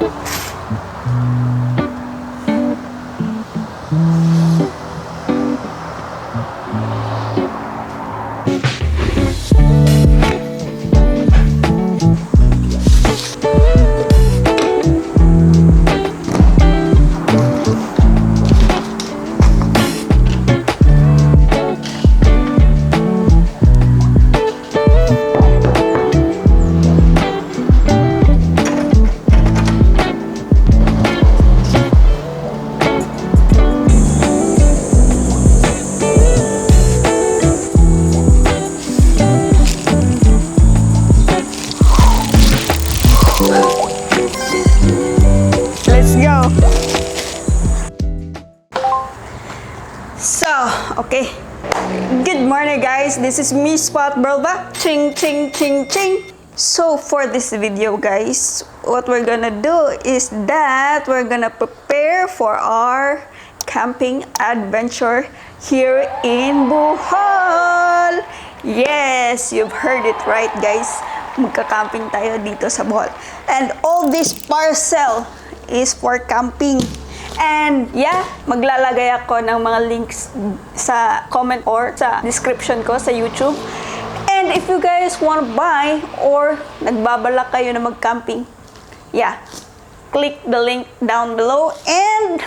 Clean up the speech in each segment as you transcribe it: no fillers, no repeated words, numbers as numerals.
Let's go! So, okay. Good morning, guys. This is me, Spot Brova. Ching, ching, ching, ching. So, for this video, guys, what we're gonna do is that we're gonna prepare for our camping adventure here in Bohol. Yes, you've heard it right, guys. Magka-camping tayo dito sa Bohol. And all this parcel is for camping. And yeah, maglalagay ako ng mga links sa comment or sa description ko sa YouTube. And if you guys want to buy or nagbabalak kayo na mag-camping, yeah, click the link down below and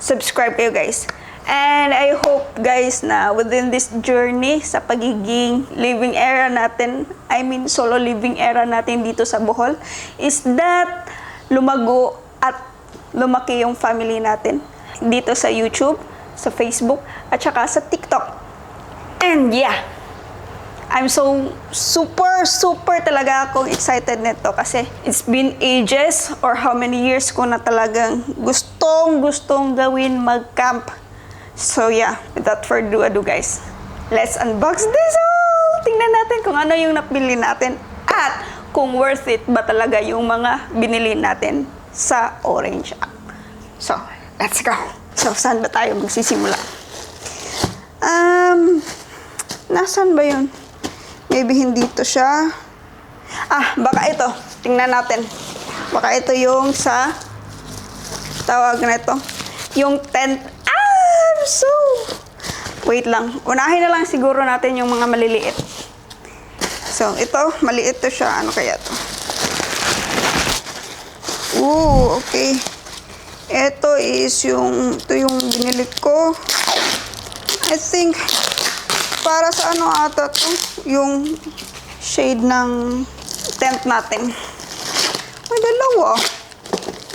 subscribe kayo, guys. And I hope, guys, na within this journey sa pagiging living era natin, I mean solo living era natin dito sa Bohol, is that lumago at lumaki yung family natin dito sa YouTube, sa Facebook, at saka sa TikTok. And yeah, I'm so super talaga akong excited nito kasi it's been ages or how many years ko na talagang gustong gawin mag-camp. So yeah, without further ado, guys, let's unbox this all! Tingnan natin kung ano yung napili natin at kung worth it ba talaga yung mga binili natin sa Orange app. So, let's go! So, saan ba tayo magsisimula? Nasaan ba yun? Maybe hindi ito siya. Baka ito. Tingnan natin. Baka ito yung sa tawag na ito. Yung tent. So, wait lang. Unahin na lang siguro natin yung mga maliliit. So, ito, maliit to siya. Ano kaya to? Ooh, okay. Ito yung binili ko. I think, para sa ano ata to? Yung shade ng tent natin. May dalawa.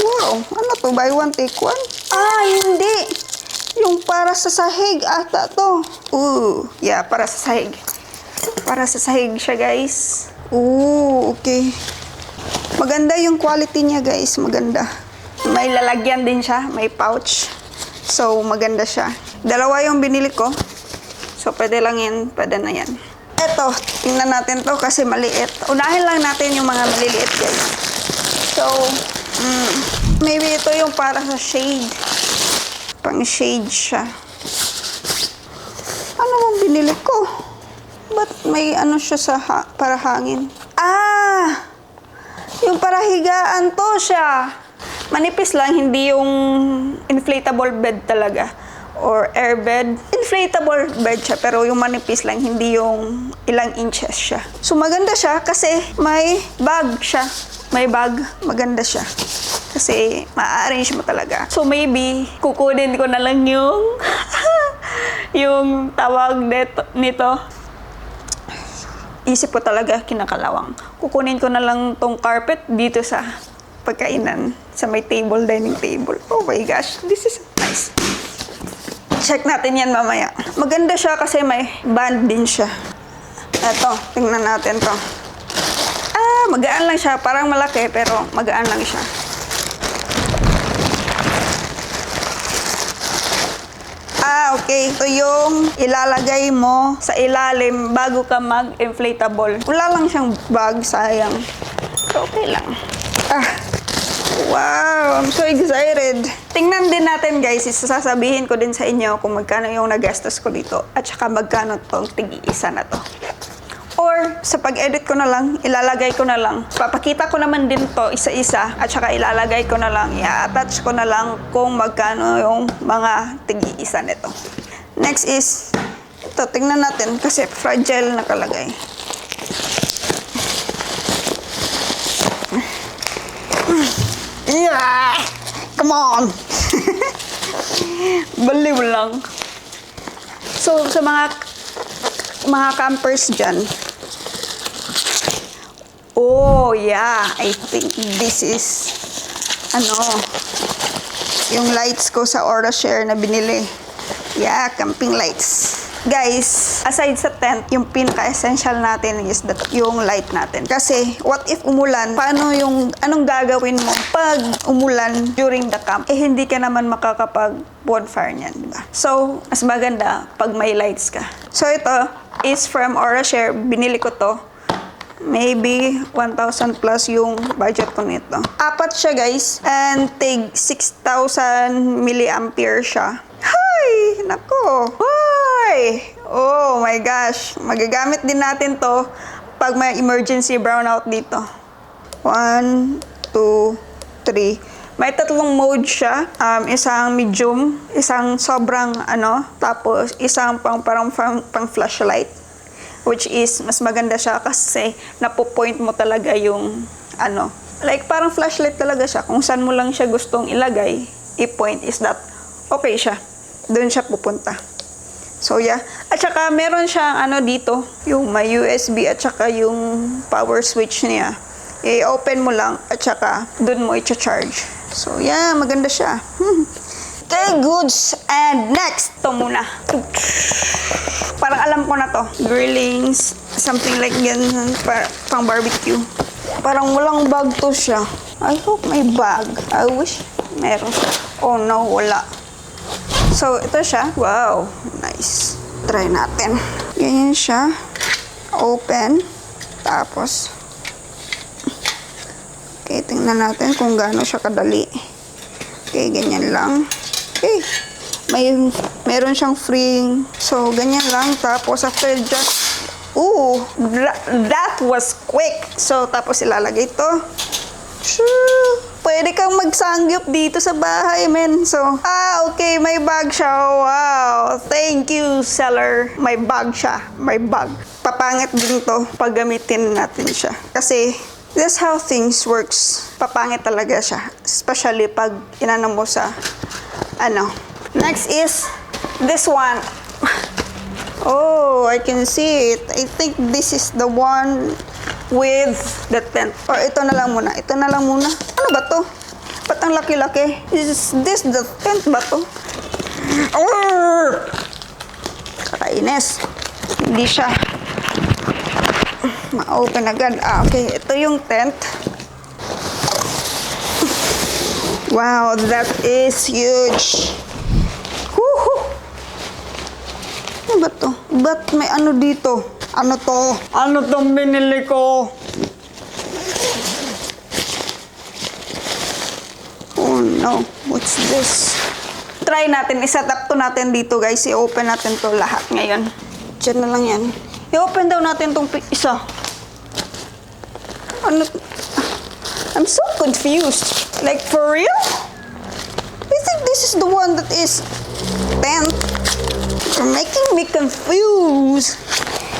Wow, ano to? Buy one, take one? Hindi. Yung para sa sahig ata to. Ooh, yeah, para sa sahig. Para sa sahig siya, guys. Ooh, okay. Maganda yung quality niya, guys. Maganda. May lalagyan din siya. May pouch. So, maganda siya. Dalawa yung binili ko. So, pwede lang yan. Pwede na yan. Eto, tingnan natin to kasi maliit. Unahin lang natin yung mga maliliit, guys. So, maybe ito yung para sa shade. Pang shade siya. Ano bang binili ko? Ba't may ano siya sa para hangin? Yung para higaan to siya. Manipis lang, hindi yung inflatable bed talaga. Or air bed. Inflatable bed siya, pero yung manipis lang, hindi yung ilang inches siya. So maganda siya kasi may bag siya. May bag, maganda siya. Kasi ma-arrange mo talaga. So maybe, kukunin ko na lang yung yung tawag nito. Isip ko talaga kinakalawang. Kukunin ko na lang tong carpet dito sa pagkainan. Sa may table, dining table. Oh my gosh, this is nice. Check natin yan mamaya. Maganda siya kasi may band din siya. Eto, tingnan natin to. Magaan lang siya. Parang malaki pero magaan lang siya. Okay. Ito yung ilalagay mo sa ilalim bago ka mag-inflatable. Wala lang siyang bag, sayang. So, okay lang. Wow! I'm so excited. Tingnan din natin, guys. Sasabihin ko din sa inyo kung magkano yung nagastos ko dito at saka magkano tong tig-isa na to. Or sa pag-edit ko na lang, ilalagay ko na lang. Papakita ko naman din to isa-isa at saka ilalagay ko na lang, i-attach ko na lang kung magkano yung mga tig-iisa nito. Next is, ito, tingnan natin kasi fragile nakalagay. Yeah! Come on! Baliw lang. So, sa mga campers dyan, oh, yeah, I think this is, yung lights ko sa AuraShare na binili. Yeah, camping lights. Guys, aside sa tent, yung pinaka-essential natin is yung light natin. Kasi, what if umulan? Anong gagawin mo pag umulan during the camp? Eh, hindi ka naman makakapag-bonfire niyan, di ba? So, mas maganda pag may lights ka. So, ito is from AuraShare. Binili ko to. Maybe 1,000 plus yung budget ko nito. Apat siya, guys. And tig 6,000 milliampere siya. Hi! Nako! Hi! Oh my gosh! Magagamit din natin to pag may emergency brownout dito. 1, 2, 3. May tatlong mode siya. Isang medium, isang sobrang tapos isang parang flashlight. Which is, mas maganda siya kasi napo-point mo talaga yung like parang flashlight talaga siya. Kung saan mo lang siya gustong ilagay, i-point is that okay siya. Doon siya pupunta. So, yeah. At saka, meron siyang dito, yung may USB at saka yung power switch niya. I-open mo lang at saka doon mo i-charge. So, yeah, maganda siya. Okay, goods. And next, ito muna. Parang alam ko na to. Grillings, something like ganyan, pang barbecue. Parang walang bag to siya. I hope may bag. I wish meron siya. Oh no, wala. So, ito siya. Wow, nice. Try natin. Ganyan siya. Open. Tapos, okay, tingnan natin kung gaano siya kadali. Okay, ganyan lang. Okay. Meron siyang free. So, ganyan lang. Tapos, after just, that was quick. So, tapos ilalagay ito. Pwede kang magsangyup dito sa bahay, men. So, okay, may bag siya. Wow. Thank you, seller. May bag siya. May bag. Papangit din to pag gamitin natin siya. Kasi, that's how things works. Papangit talaga siya. Especially pag inano mo sa, Next is, this one. Oh, I can see it. I think this is the one with the tent. Or ito na lang muna. Ito na lang muna. Ano ba to? Ba't ang laki-laki? Is this the tent ba to? Kakainis. Hindi siya ma-open agad. Okay. Ito yung tent. Wow, that is huge. Woohoo! Ano ba to? Ba't may dito? Ano to? Ano tong binili ko? Oh no, what's this? Try natin, i-set up to natin dito guys. I-open natin to lahat ngayon. Diyan na lang yan. I-open daw natin tong isa. Ano? I'm so confused. Like, for real? I think this is the one that is tent. You're making me confused.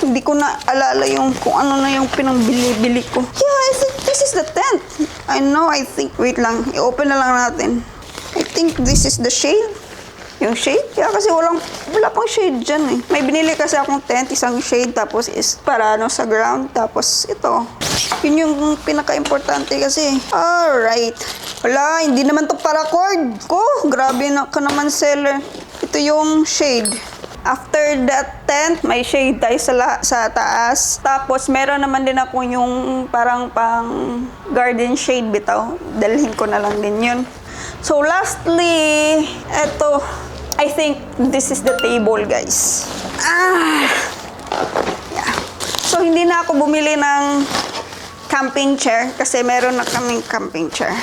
Hindi ko na alala kung ano na yung pinangbili-bili ko. Yeah, I think this is the tent. I know, I think. Wait lang. I-open na lang natin. I think this is the shade. Yung shade? Yeah, kasi wala pang shade dyan eh. May binili kasi akong tent, isang shade, tapos is para sa ground, tapos ito. Yun yung pinaka-importante kasi. Alright. Wala, hindi naman to paracord ko. Grabe ka naman, seller. Ito yung shade. After that tent, may shade tayo sa taas. Tapos, meron naman din ako yung parang pang garden shade bitaw. Dalhin ko na lang din yun. So, lastly, eto. I think this is the table, guys. Yeah. So, hindi na ako bumili ng camping chair kasi meron na kaming camping chair.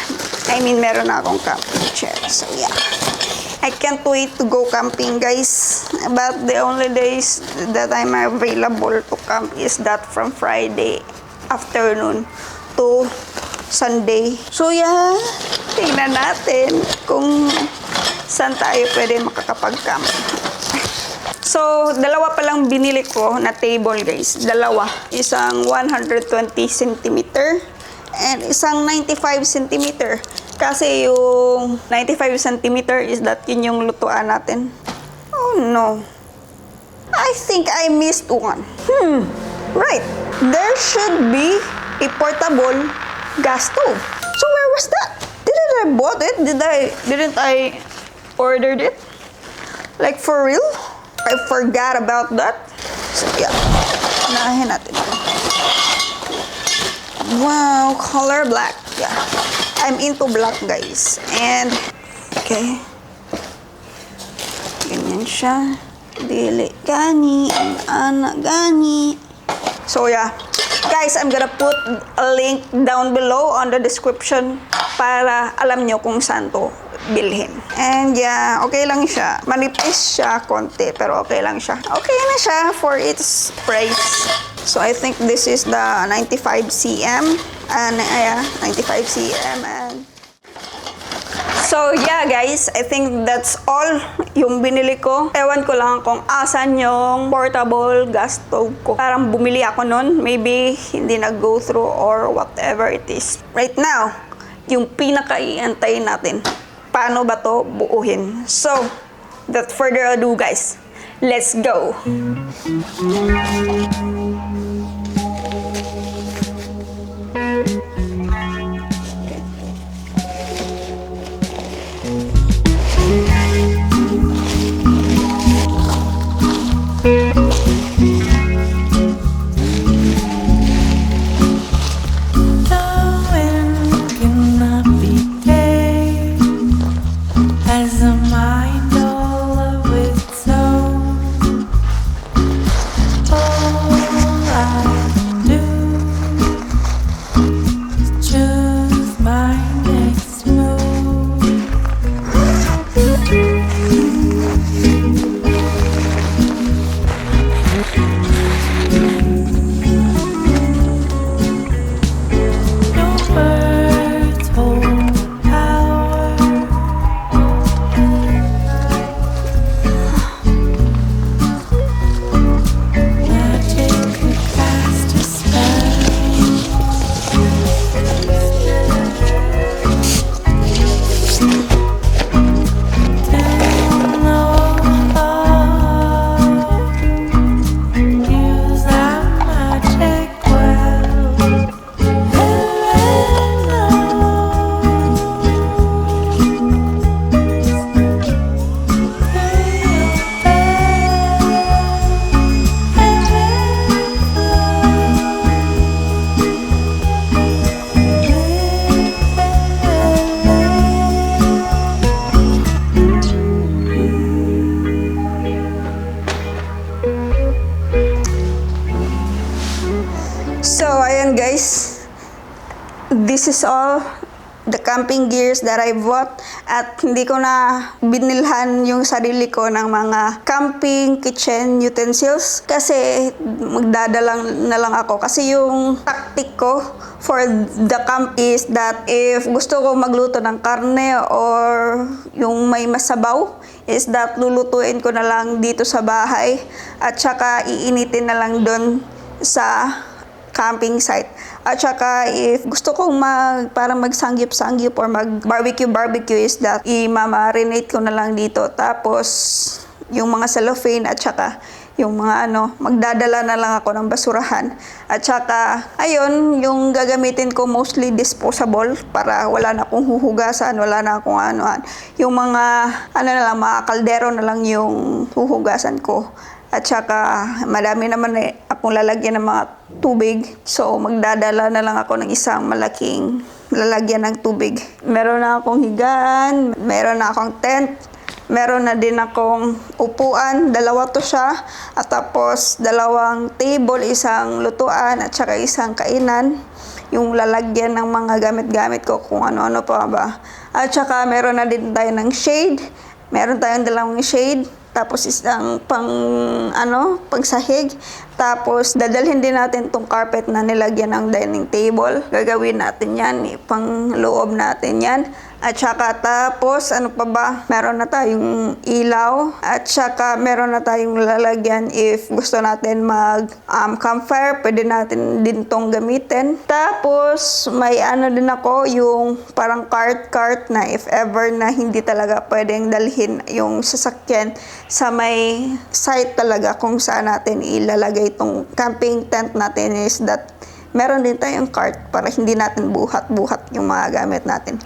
I mean, meron na akong camping chair. So, yeah. I can't wait to go camping, guys. But the only days that I'm available to camp is that from Friday afternoon to Sunday. So yeah, tingnan natin kung saan tayo pwede makakapag-camp. So, dalawa pa lang binili ko na table, guys. Dalawa. Isang 120 cm and isang 95 cm. Kasi yung 95 cm is that yun yung lutuan natin. Oh no. I think I missed one. Right. There should be a portable gas stove. So where was that? Didn't I bought it? Didn't I ordered it? Like for real? I forgot about that. So yeah. Unahin natin. Wow, color black. Yeah. I'm into black, guys. And okay. Ganyan siya. Dili gani, ana gani. So yeah. Guys, I'm gonna put a link down below on the description para alam nyo kung saan to bilhin. And yeah, okay lang siya. Manipis siya konti, pero okay lang siya. Okay na siya for its price. So I think this is the 95 cm. And yeah, 95 cm. And so yeah, guys, I think that's all yung binili ko. Ewan ko lang kung asan yung portable gas stove ko. Parang bumili ako nun. Maybe hindi nag-go through or whatever it is. Right now, yung pinaka-iantay natin. Paano ba to buuhin? So, without further ado, guys, let's go! So, ayan guys, this is all the camping gears that I bought at hindi ko na binilhan yung sarili ko ng mga camping kitchen utensils kasi magdadalang na lang ako kasi yung tactic ko for the camp is that if gusto ko magluto ng karne or yung may masabaw is that lulutuin ko na lang dito sa bahay at saka iinitin na lang doon sa camping site. At saka if gusto kong parang magsangyup-sangyup or mag-barbecue is that i-marinate ko na lang dito. Tapos yung mga cellophane at saka yung mga magdadala na lang ako ng basurahan. At saka ayun, yung gagamitin ko mostly disposable para wala na akong huhugasan, wala na akong anuan. Yung mga mga kaldero na lang yung huhugasan ko. At saka, madami naman akong lalagyan ng mga tubig. So, magdadala na lang ako ng isang malaking lalagyan ng tubig. Meron na akong higaan, meron na akong tent, meron na din akong upuan, dalawa to siya. At tapos, dalawang table, isang lutuan, at saka isang kainan. Yung lalagyan ng mga gamit-gamit ko kung ano-ano pa ba. At saka, meron na din tayo ng shade. Meron tayong dalawang shade. Tapos isang pangsahig. Tapos dadalhin din natin tong carpet na nilagyan ng dining table. Gagawin natin yan, pang loob natin yan. At saka tapos, ano pa ba? Meron na tayong ilaw. At saka meron na tayong lalagyan if gusto natin mag campfire. Pwede natin din tong gamitin. Tapos, may ano din ako, yung parang cart na if ever na hindi talaga pwedeng dalhin yung sasakyan sa may site talaga kung saan natin ilalagay itong camping tent natin is that meron din tayong cart para hindi natin buhat-buhat yung mga gamit natin.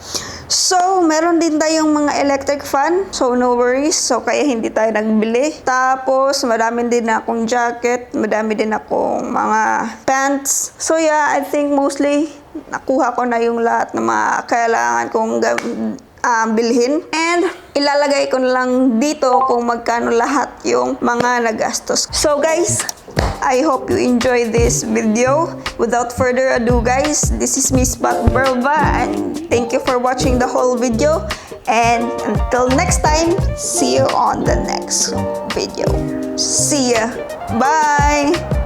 So, meron din tayong mga electric fan. So, no worries. So, kaya hindi tayo nagbili. Tapos, madami din akong jacket. Madami din akong mga pants. So, yeah, I think mostly nakuha ko na yung lahat ng mga kailangan kong bilhin. And, ilalagay ko na lang dito kung magkano lahat yung mga nagastos. So, guys, I hope you enjoy this video. Without further ado, guys, this is Miss Pat Berlva, and thank you for watching the whole video. And until next time, see you on the next video. See ya. Bye!